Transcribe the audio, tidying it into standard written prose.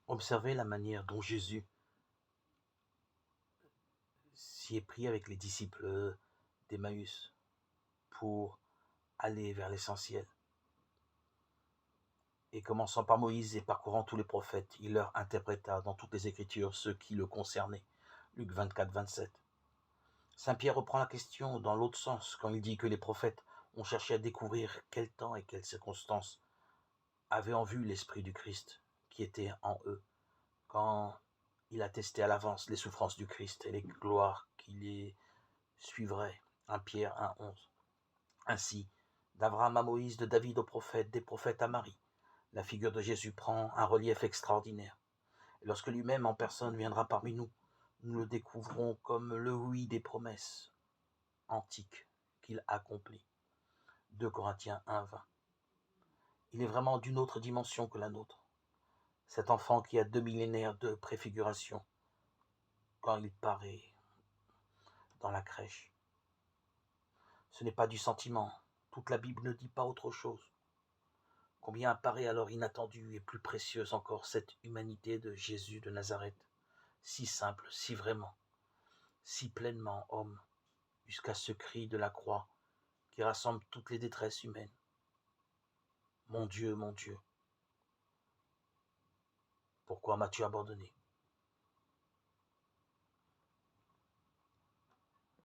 Observez la manière dont Jésus s'y est pris avec les disciples d'Emmaüs pour aller vers l'essentiel. Et commençant par Moïse et parcourant tous les prophètes, il leur interpréta dans toutes les Écritures ce qui le concernait. Luc 24, 27. Saint Pierre reprend la question dans l'autre sens quand il dit que les prophètes ont cherché à découvrir quel temps et quelles circonstances avaient en vue l'Esprit du Christ qui était en eux, quand il attestait à l'avance les souffrances du Christ et les gloires qui les suivraient. 1 Pierre 1,11. Ainsi, d'Abraham à Moïse, de David aux prophètes, des prophètes à Marie, la figure de Jésus prend un relief extraordinaire. Et lorsque lui-même en personne viendra parmi nous, nous le découvrons comme le oui des promesses antiques qu'il accomplit. 2 Corinthiens 1,20. Il est vraiment d'une autre dimension que la nôtre. Cet enfant qui a 2 millénaires de préfiguration quand il paraît dans la crèche. Ce n'est pas du sentiment. Toute la Bible ne dit pas autre chose. Combien apparaît alors inattendue et plus précieuse encore cette humanité de Jésus de Nazareth, si simple, si vraiment, si pleinement homme, jusqu'à ce cri de la croix qui rassemble toutes les détresses humaines. Mon Dieu, pourquoi m'as-tu abandonné ?